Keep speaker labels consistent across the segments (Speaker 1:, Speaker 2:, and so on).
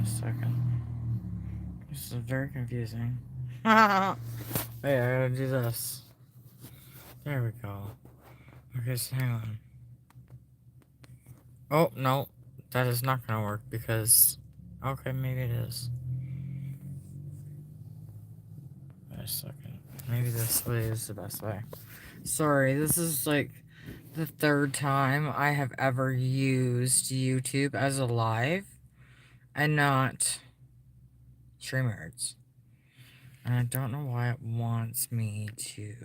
Speaker 1: a second. This is very confusing. Wait, I gotta do this. There we go. Okay, so hang on. Oh, no. That is not gonna work because... Okay, maybe it is. Wait a second. Maybe this way is the best way. Sorry, this is like the third time I have ever used YouTube as a live and not StreamYards. And I don't know why it wants me to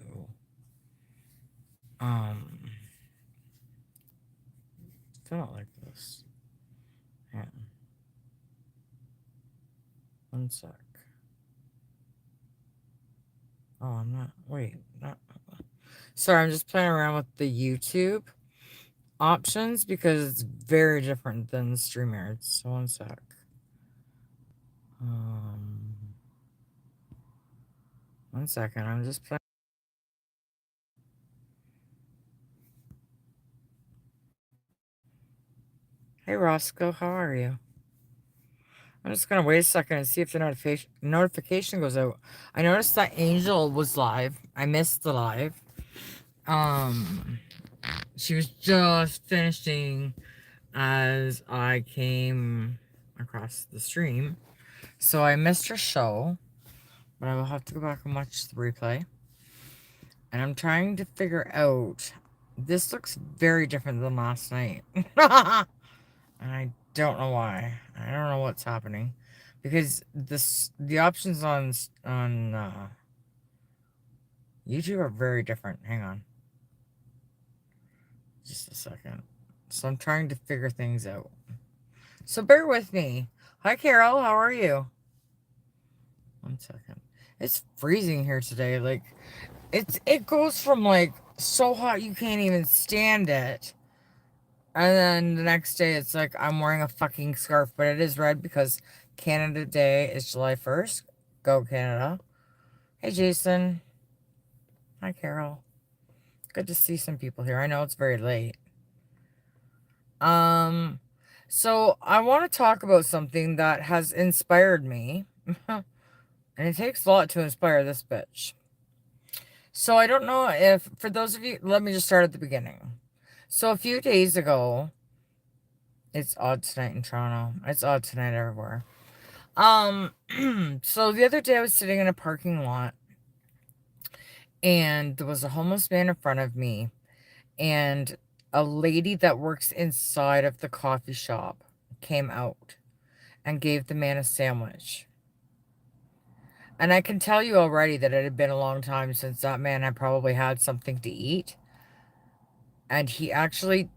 Speaker 1: fill it like this. Yeah. One sec. Oh, I'm not. Wait, not. Sorry, I'm just playing around with the YouTube options because it's very different than StreamYards. So one sec. One second. I'm just playing. Hey Roscoe, how are you? I'm just gonna wait a second and see if the notification goes out. I noticed that Angel was live. I missed the live. She was just finishing as I came across the stream. So I missed her show, but I will have to go back and watch the replay. And I'm trying to figure out... This looks very different than last night. And I don't know why. I don't know what's happening. Because the options on YouTube are very different. Hang on. Just a second. So I'm trying to figure things out. So bear with me. Hi, Carol. How are you? One second. It's freezing here today. Like, it goes from, like, so hot you can't even stand it. And then the next day, it's like I'm wearing a fucking scarf. But it is red because Canada Day is July 1st. Go, Canada. Hey, Jason. Hi, Carol. Good to see some people here. I know it's very late. So I want to talk about something that has inspired me. And it takes a lot to inspire this bitch. So I don't know if, for those of you, let me just start at the beginning. So a few days ago, it's odd tonight in Toronto. It's odd tonight everywhere. So the other day I was sitting in a parking lot and there was a homeless man in front of me and a lady that works inside of the coffee shop came out and gave the man a sandwich. And I can tell you already that it had been a long time since that man had probably had something to eat. And he actually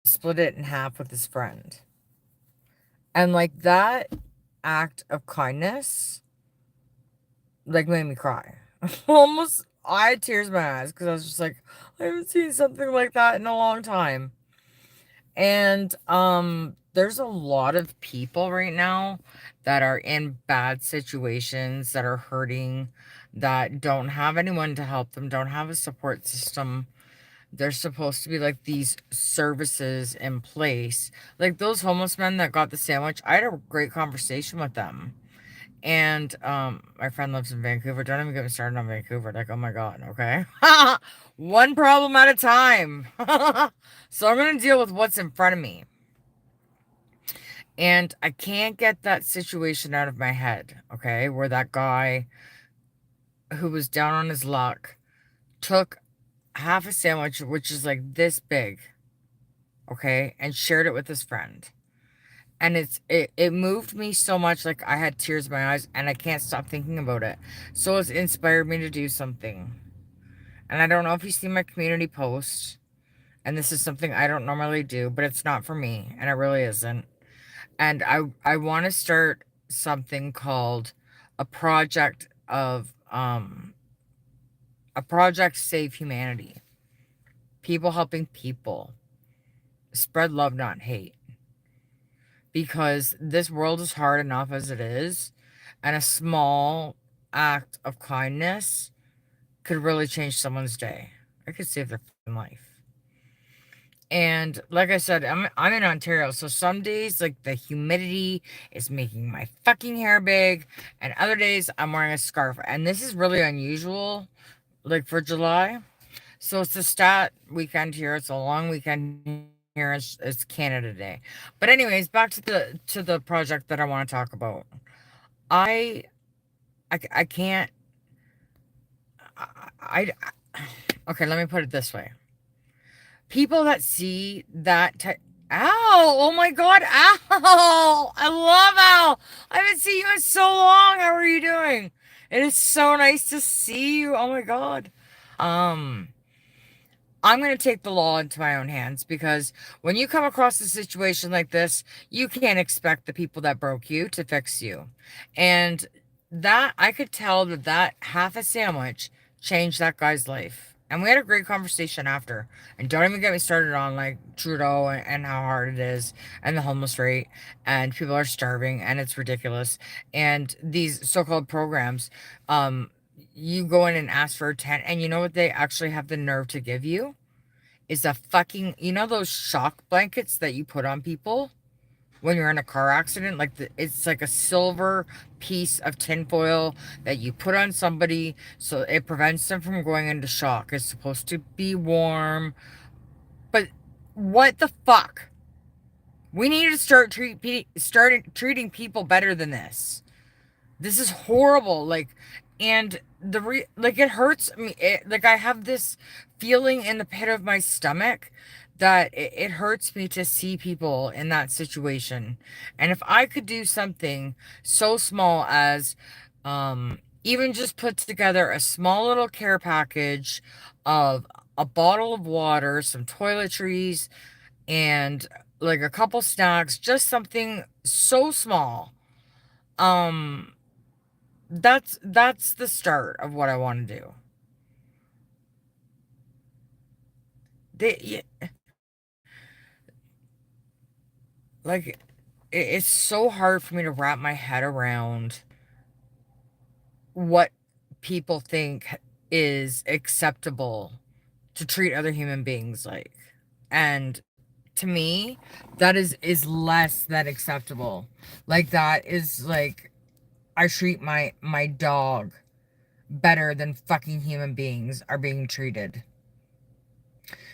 Speaker 1: split it in half with his friend. And like that act of kindness, like made me cry. Almost, I had tears in my eyes because I was just like, I haven't seen something like that in a long time. And there's a lot of people right now that are in bad situations, that are hurting, that don't have anyone to help them, don't have a support system. There's supposed to be like these services in place. Like those homeless men that got the sandwich, I had a great conversation with them. And my friend lives in Vancouver. Don't even get me started on Vancouver. Like, oh my god, okay? One problem at a time. So I'm gonna deal with what's in front of me. And I can't get that situation out of my head, okay? Where that guy who was down on his luck took half a sandwich, which is like this big, okay, and shared it with his friend. And it moved me so much, like I had tears in my eyes, and I can't stop thinking about it. So it's inspired me to do something. And I don't know if you see my community post, and this is something I don't normally do, but it's not for me, and it really isn't. And I want to start something called a project of a project Save Humanity. People helping people. Spread love, not hate. Because this world is hard enough as it is, and a small act of kindness could really change someone's day. I could save their life. And like I said, I'm in Ontario, so some days like the humidity is making my fucking hair big, and other days I'm wearing a scarf. And this is really unusual, like for July. So it's the stat weekend here. It's a long weekend here. It's Canada Day. But anyways, back to the project that I want to talk about. I I can't I okay, let me put it this way. People that see that type. Ow! Oh my god, ow! I love ow! I haven't seen you in so long. How are you doing? It is so nice to see you. Oh my god. Um, I'm going to take the law into my own hands because when you come across a situation like this, you can't expect the people that broke you to fix you. And that I could tell that that half a sandwich changed that guy's life. And we had a great conversation after. And don't even get me started on like Trudeau and how hard it is and the homeless rate and people are starving and it's ridiculous. And these so-called programs, um, you go in and ask for a tent, and you know what they actually have the nerve to give you? Is a fucking, you know those shock blankets that you put on people when you're in a car accident? Like it's like a silver piece of tinfoil that you put on somebody so it prevents them from going into shock. It's supposed to be warm, but what the fuck? We need to start treating people better than this. This is horrible. Like, and like it hurts me. Like I have this feeling in the pit of my stomach that it hurts me to see people in that situation. And if I could do something so small as even just put together a small little care package of a bottle of water, some toiletries, and like a couple snacks, just something so small. Um that's the start of what I want to do. Yeah, like it's so hard for me to wrap my head around what people think is acceptable to treat other human beings like. And to me, that is less than acceptable. Like that is like I treat my dog better than fucking human beings are being treated.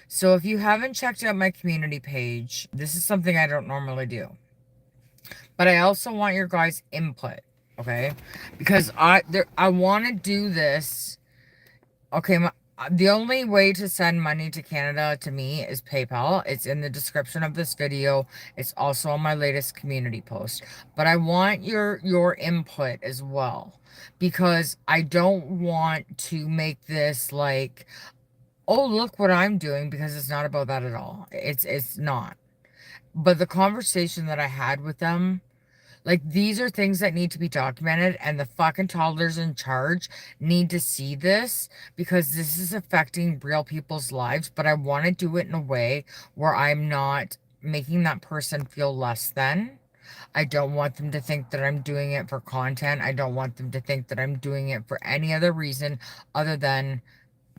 Speaker 1: So if you haven't checked out my community page, this is something I don't normally do. But I also want your guys' input, okay? Because I want to do this. Okay, the only way to send money to Canada to me is PayPal. It's in the description of this video. It's also on my latest community post. But I want your input as well because I don't want to make this like, oh, look what I'm doing, because it's not about that at all. It's not. But the conversation that I had with them, like these are things that need to be documented, and the fucking toddlers in charge need to see this because this is affecting real people's lives. But I want to do it in a way where I'm not making that person feel less than. I don't want them to think that I'm doing it for content. I don't want them to think that I'm doing it for any other reason other than,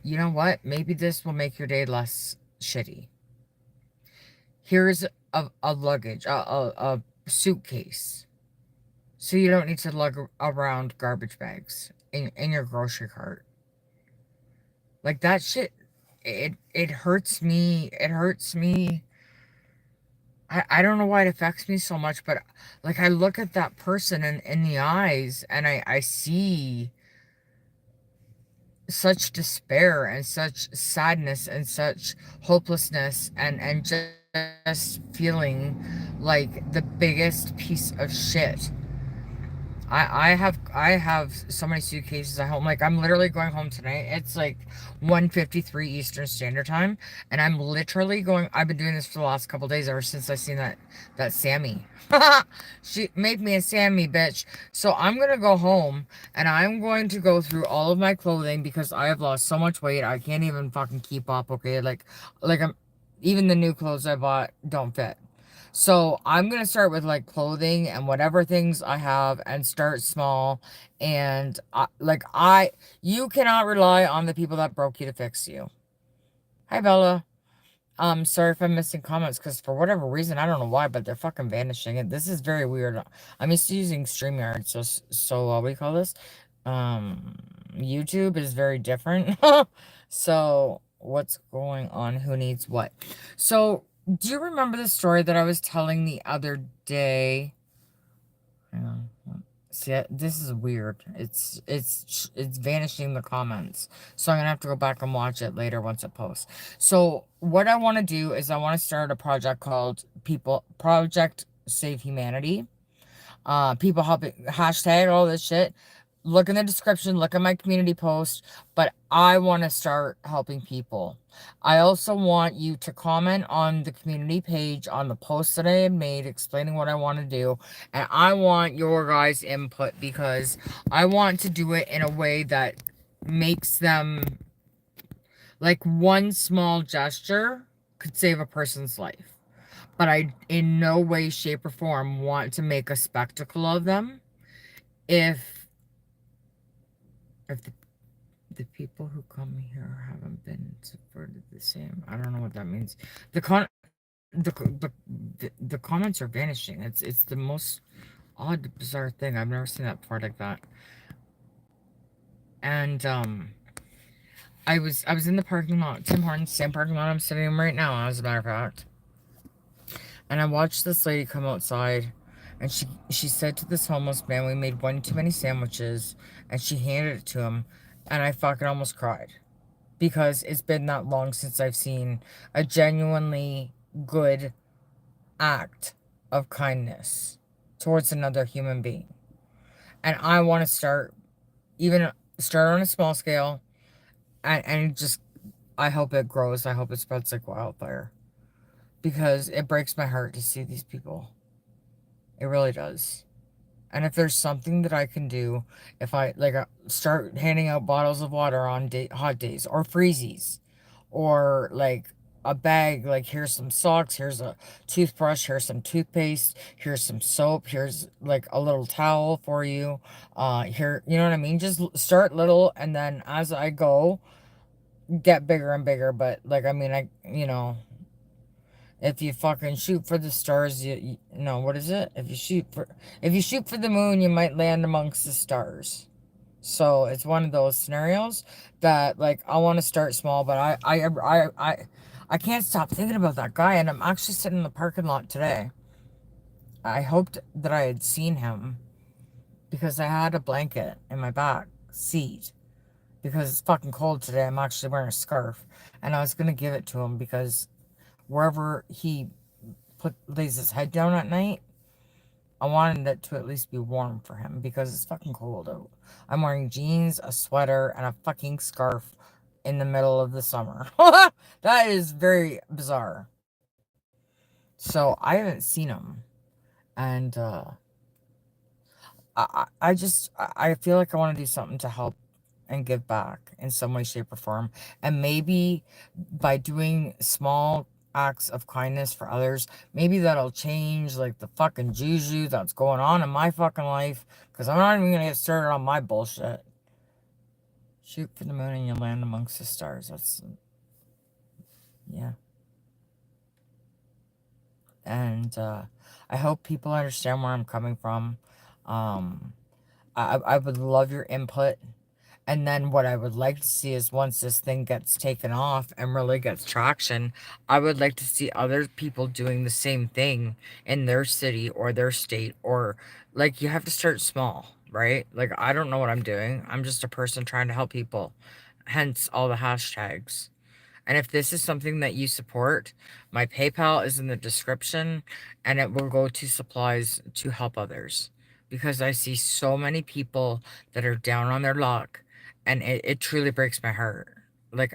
Speaker 1: you know what? Maybe this will make your day less shitty. Here's a luggage, a suitcase. So you don't need to lug around garbage bags in your grocery cart. Like that shit, it hurts me. It hurts me. I don't know why it affects me so much, but like I look at that person in the eyes and I see such despair and such sadness and such hopelessness and just feeling like the biggest piece of shit. I have so many suitcases at home. Like I'm literally going home tonight. It's like 1:53 Eastern Standard Time, and I'm literally going. I've been doing this for the last couple days ever since I seen that Sammy. She made me a Sammy, bitch. So I'm gonna go home and I'm going to go through all of my clothing because I have lost so much weight. I can't even fucking keep up. Okay, like I'm even the new clothes I bought don't fit. So I'm gonna start with like clothing and whatever things I have and start small. And you cannot rely on the people that broke you to fix you. Hi Bella. Sorry if I'm missing comments because for whatever reason, I don't know why, but they're fucking vanishing. And this is very weird. I'm used to using StreamYard, so what we call this? YouTube is very different. So what's going on? Who needs what? So do you remember the story that I was telling the other day? Hang on. See, this is weird. It's vanishing the comments. So I'm gonna have to go back and watch it later once it posts. So what I want to do is I want to start a project called Project Save Humanity. People helping hashtag all this shit. Look in the description, look at my community post, but I want to start helping people. I also want you to comment on the community page on the post that I have made explaining what I want to do, and I want your guys' input because I want to do it in a way that makes them like one small gesture could save a person's life. But I in no way, shape, or form want to make a spectacle of them if the people who come here haven't been subverted the same. I don't know what that means. The con the comments are vanishing. It's the most odd, bizarre thing. I've never seen that before like that. And I was in the parking lot, Tim Hortons, same parking lot I'm sitting in right now, as a matter of fact. And I watched this lady come outside, and she said to this homeless man, "We made one too many sandwiches," and she handed it to him, and I fucking almost cried because it's been that long since I've seen a genuinely good act of kindness towards another human being. And I want to start on a small scale, and just I hope it grows. I hope it spreads like wildfire because it breaks my heart to see these people. It really does. And if there's something that I can do, if I like start handing out bottles of water on hot days or freezies, or like a bag, like here's some socks, here's a toothbrush, here's some toothpaste, here's some soap, here's like a little towel for you. Here, you know what I mean? Just start little, and then as I go, get bigger and bigger. But like, I mean, if you fucking shoot for the stars, you no, what is it? If you shoot for the moon, you might land amongst the stars. So it's one of those scenarios that like I want to start small, but I can't stop thinking about that guy, and I'm actually sitting in the parking lot today. I hoped that I had seen him because I had a blanket in my back seat because it's fucking cold today. I'm actually wearing a scarf, and I was gonna give it to him because wherever he lays his head down at night, I wanted it to at least be warm for him because it's fucking cold out. I'm wearing jeans, a sweater, and a fucking scarf in the middle of the summer. That is very bizarre. So I haven't seen him, and I feel like I want to do something to help and give back in some way, shape, or form. And maybe by doing small acts of kindness for others, maybe that'll change like the fucking juju that's going on in my fucking life. Because I'm not even gonna get started on my bullshit. Shoot for the moon and you land amongst the stars. That's, yeah. And I hope people understand where I'm coming from. Um, I would love your input. And then what I would like to see is once this thing gets taken off and really gets traction, I would like to see other people doing the same thing in their city or their state, or like you have to start small, right? Like I don't know what I'm doing. I'm just a person trying to help people. Hence all the hashtags. And if this is something that you support, my PayPal is in the description, and it will go to supplies to help others. Because I see so many people that are down on their luck, and it truly breaks my heart. Like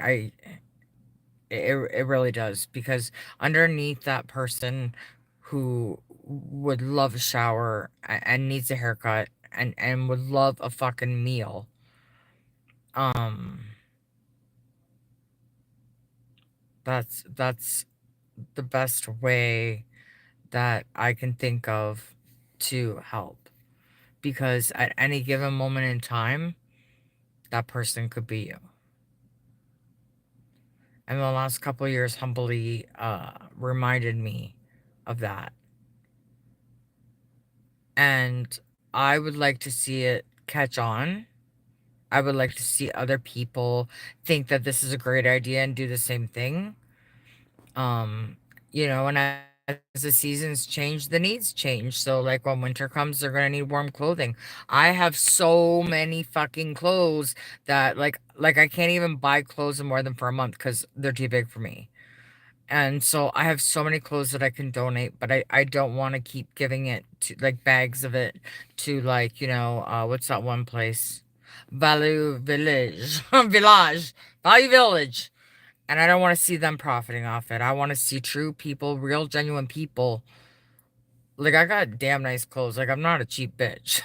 Speaker 1: it really does. Because underneath that person who would love a shower and needs a haircut and would love a fucking meal, um, that's the best way that I can think of to help. Because at any given moment in time, that person could be you. And the last couple of years humbly reminded me of that. And I would like to see it catch on. I would like to see other people think that this is a great idea and do the same thing. Um, and as the seasons change, the needs change. So, like, when winter comes, they're gonna need warm clothing. I have so many fucking clothes that, like I can't even buy clothes more than for a month because they're too big for me. And so I have so many clothes that I can donate, but I don't want to keep giving it to, like, bags of it to, like, what's that one place? Value Village. Village. Value Village. And I don't want to see them profiting off it. I want to see true people, real, genuine people. Like, I got damn nice clothes. Like, I'm not a cheap bitch.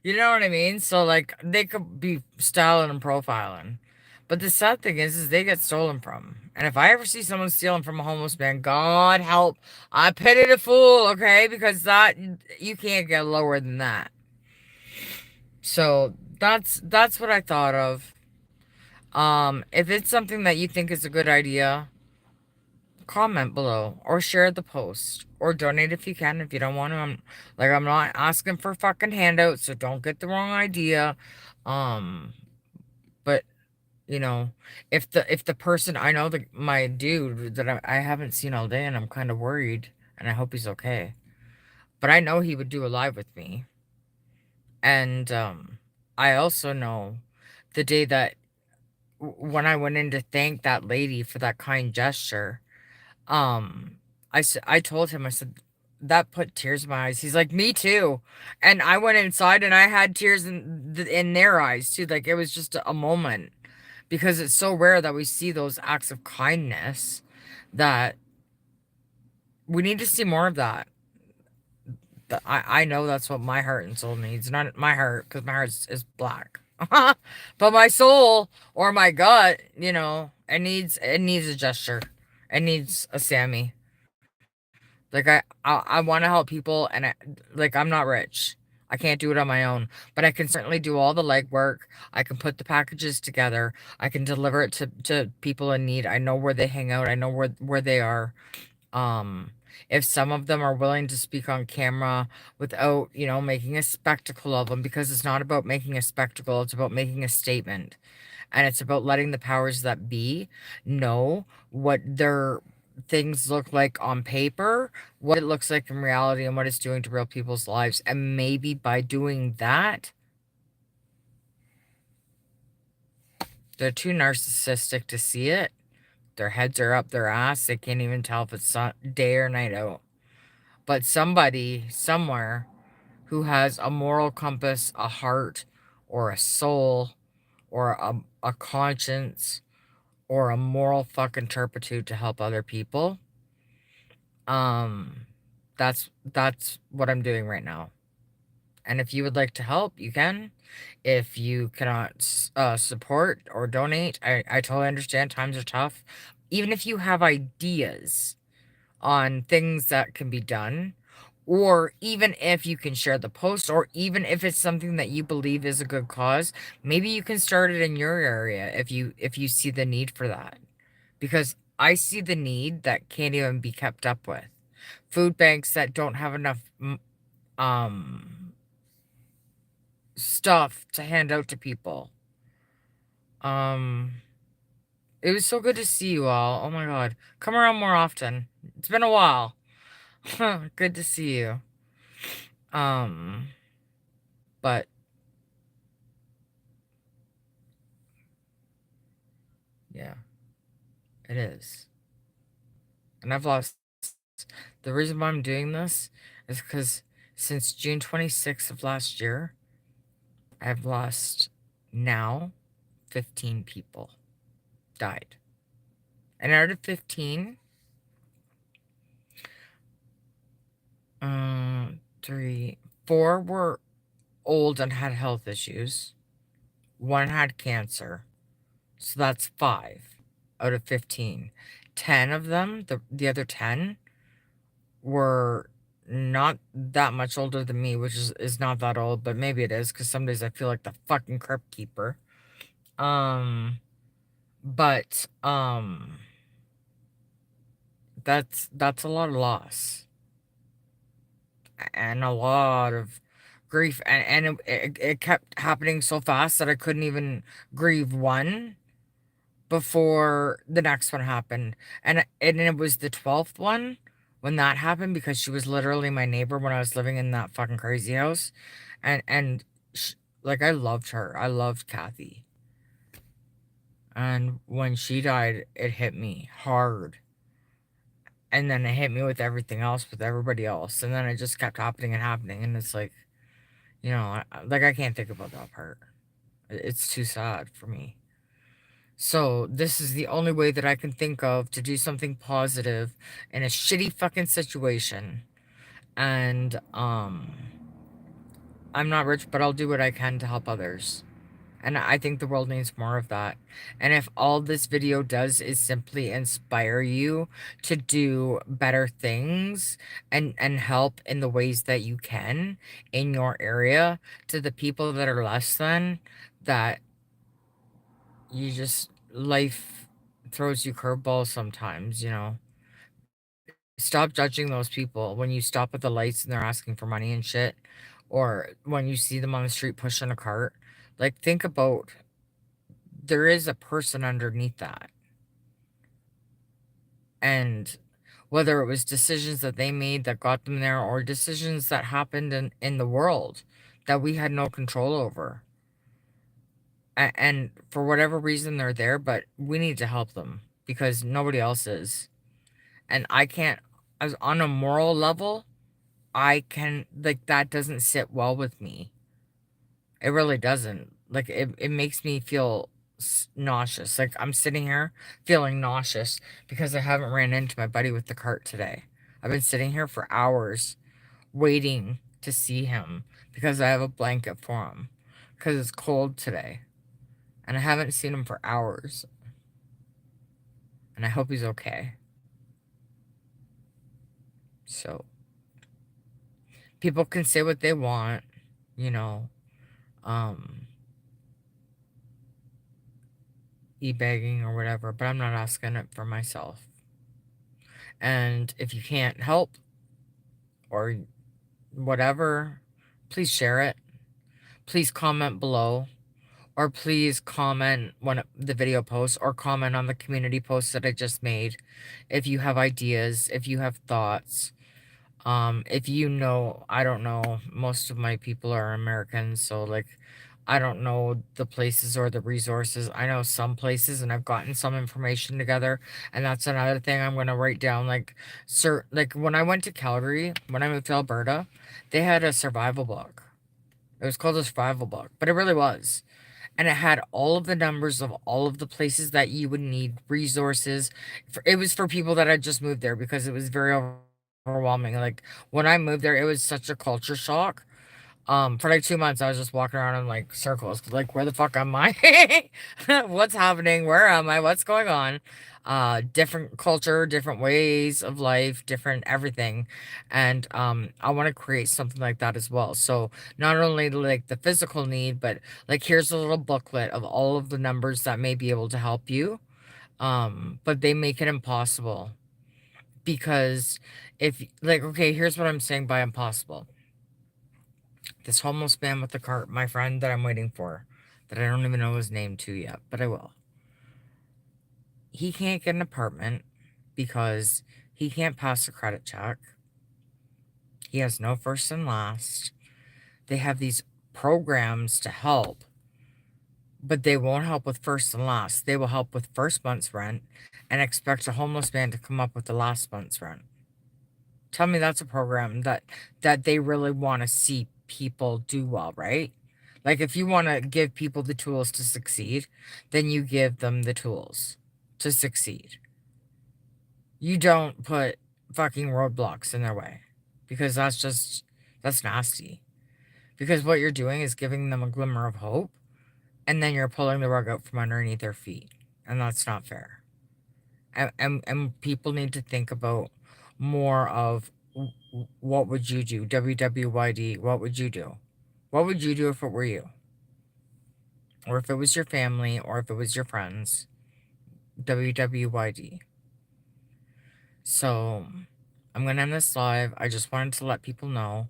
Speaker 1: You know what I mean? So, like, they could be styling and profiling. But the sad thing is they get stolen from. And if I ever see someone stealing from a homeless man, God help, I pity the fool, okay? Because that, you can't get lower than that. So that's what I thought of. If it's something that you think is a good idea, comment below or share the post or donate if you can. If you don't want to, I'm not asking for fucking handouts, so don't get the wrong idea. Um, but you know, if the person, I know, my dude that I haven't seen all day, and I'm kind of worried, and I hope he's okay. But I know he would do a live with me, and I also know the day that when I went in to thank that lady for that kind gesture. Um, I told him, I said, that put tears in my eyes. He's like, me too. And I went inside and I had tears in their eyes too. Like, it was just a moment because it's so rare that we see those acts of kindness that we need to see more of that. I know that's what my heart and soul needs. Not my heart, because my heart is black. But my soul or my gut, it needs a gesture. It needs a Sammy. Like, I want to help people, and I'm not rich. I can't do it on my own, but I can certainly do all the legwork. I can put the packages together. I can deliver it to people in need. I know where they hang out. I know where they are. Um, if some of them are willing to speak on camera without, making a spectacle of them, because it's not about making a spectacle, it's about making a statement. And it's about letting the powers that be know what their things look like on paper, what it looks like in reality, and what it's doing to real people's lives. And maybe by doing that, they're too narcissistic to see it. Their heads are up their ass. They can't even tell if it's day or night out. But somebody somewhere who has a moral compass, a heart, or a soul, or a conscience, or a moral fucking turpitude to help other people. Um, that's what I'm doing right now. And if you would like to help, you can. If you cannot support or donate, I totally understand. Times are tough. Even if you have ideas on things that can be done, or even if you can share the post, or even if it's something that you believe is a good cause, maybe you can start it in your area if you see the need for that. Because I see the need that can't even be kept up with. Food banks that don't have enough um stuff to hand out to people. Um it was so good to see you all. Oh my god. Come around more often. It's been a while. Good to see you. Um but yeah, it is. And I've lost, the reason why I'm doing this is because since June 26th of last year, I've lost now 15 people died. And out of 15, three, four were old and had health issues. One had cancer. So that's five out of 15. 10 of them, the other 10, were not that much older than me, which is not that old, but maybe it is, because some days I feel like the fucking crypt keeper. Um, But that's a lot of loss and a lot of grief, and it kept happening so fast that I couldn't even grieve one before the next one happened. And it was the 12th one when that happened, because she was literally my neighbor when I was living in that fucking crazy house. And sh like, I loved her. I loved Kathy. And when she died, it hit me hard. And then it hit me with everything else, with everybody else. And then it just kept happening and happening. And it's like, like, I can't think about that part. It's too sad for me. So this is the only way that I can think of to do something positive in a shitty fucking situation. And I'm not rich, but I'll do what I can to help others. And I think the world needs more of that. And if all this video does is simply inspire you to do better things and help in the ways that you can in your area to the people that are less than, that you just, life throws you curveballs sometimes, Stop judging those people when you stop at the lights and they're asking for money and shit, or when you see them on the street pushing a cart. Like, think about, there is a person underneath that. And whether it was decisions that they made that got them there, or decisions that happened in the world that we had no control over. And for whatever reason, they're there, but we need to help them because nobody else is. And I can't, as on a moral level, I can, like, that doesn't sit well with me. It really doesn't. Like, it makes me feel nauseous. Like, I'm sitting here feeling nauseous because I haven't ran into my buddy with the cart today. I've been sitting here for hours waiting to see him because I have a blanket for him because it's cold today. And I haven't seen him for hours. And I hope he's okay. So, people can say what they want, you know, um, e-begging or whatever, but I'm not asking it for myself. And if you can't help or whatever, please share it. Please comment below, or please comment when the video posts, or comment on the community post that I just made. If you have ideas, if you have thoughts, if you know, I don't know, most of my people are Americans, so, like, I don't know the places or the resources. I know some places, and I've gotten some information together, and that's another thing I'm gonna write down. Like, like, when I went to Calgary, when I moved to Alberta, they had a survival book. It was called a survival book, but it really was. And it had all of the numbers of all of the places that you would need resources. It was for people that had just moved there because it was very overwhelming. Like, when I moved there, it was such a culture shock. For like 2 months, I was just walking around in like circles. Like, where the fuck am I? What's happening? Where am I? What's going on? Different culture, different ways of life, different everything. And I want to create something like that as well. So not only like the physical need, but like, here's a little booklet of all of the numbers that may be able to help you. But they make it impossible because if, like, okay, here's what I'm saying by impossible. This homeless man with the cart, my friend that I'm waiting for, that I don't even know his name to yet, but I will. He can't get an apartment because he can't pass a credit check. He has no first and last. They have these programs to help, but they won't help with first and last. They will help with first month's rent and expect a homeless man to come up with the last month's rent. Tell me that's a program that they really want to see people do well, right? Like, if you want to give people the tools to succeed, then you give them the tools to succeed. You don't put fucking roadblocks in their way, because that's nasty. Because what you're doing is giving them a glimmer of hope, and then you're pulling the rug out from underneath their feet, and that's not fair. And people need to think about more of, what would you do? WWYD, what would you do? What would you do if it were you? Or if it was your family, or if it was your friends? WWYD. So I'm gonna end this live. I just wanted to let people know.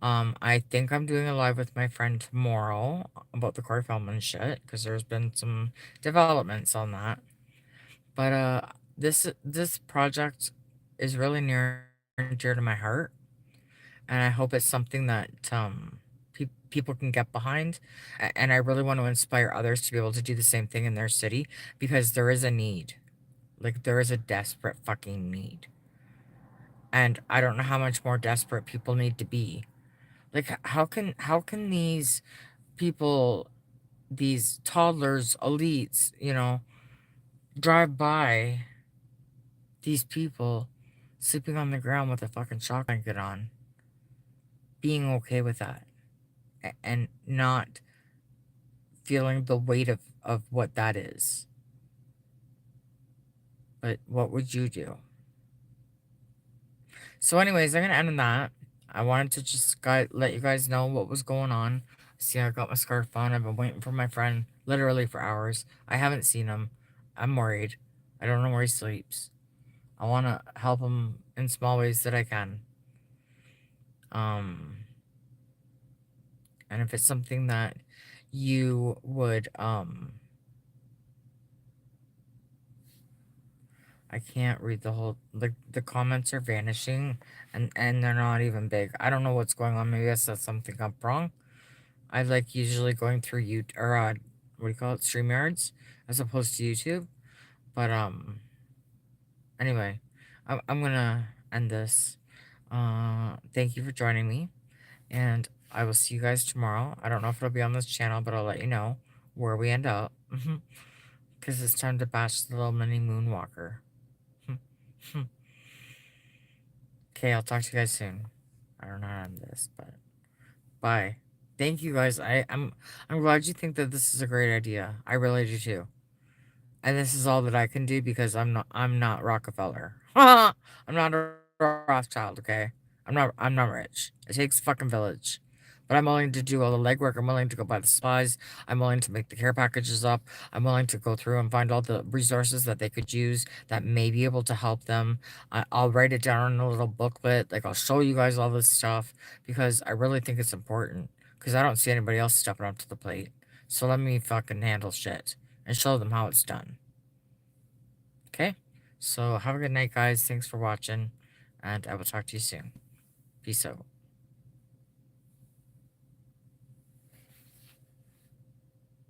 Speaker 1: I think I'm doing a live with my friend tomorrow about the Corey Feldman shit because there's been some developments on that. But this project is really near and dear to my heart, and I hope it's something that people can get behind. And I really want to inspire others to be able to do the same thing in their city because there is a need. Like there is a desperate fucking need. And I don't know how much more desperate people need to be. Like how can these people, these toddlers, elites, drive by these people sleeping on the ground with a fucking shock blanket on, being okay with that, and not feeling the weight of what that is. But what would you do? So, anyways, I'm gonna end on that. I wanted to just let you guys know what was going on. See, I got my scarf on. I've been waiting for my friend literally for hours. I haven't seen him. I'm worried. I don't know where he sleeps. I want to help him in small ways that I can. Um, and if it's something that you would, I can't read the whole, like, the comments are vanishing, and they're not even big. I don't know what's going on. Maybe I said something up wrong. I like usually going through what do you call it, StreamYards, as opposed to YouTube. But anyway, I'm gonna end this. Thank you for joining me, and I will see you guys tomorrow. I don't know if it'll be on this channel, but I'll let you know where we end up. Because it's time to bash the little mini moonwalker. Okay, I'll talk to you guys soon. I don't know how to end this, but bye. Thank you guys. I'm glad you think that this is a great idea. I really do too. And this is all that I can do because I'm not Rockefeller. I'm not a Rothschild, okay? I'm not rich. It takes a fucking village. But I'm willing to do all the legwork. I'm willing to go buy the supplies. I'm willing to make the care packages up. I'm willing to go through and find all the resources that they could use that may be able to help them. I'll write it down in a little booklet. Like I'll show you guys all this stuff because I really think it's important. Because I don't see anybody else stepping up to the plate. So let me fucking handle shit and show them how it's done. Okay? So have a good night, guys. Thanks for watching, and I will talk to you soon. Peace out.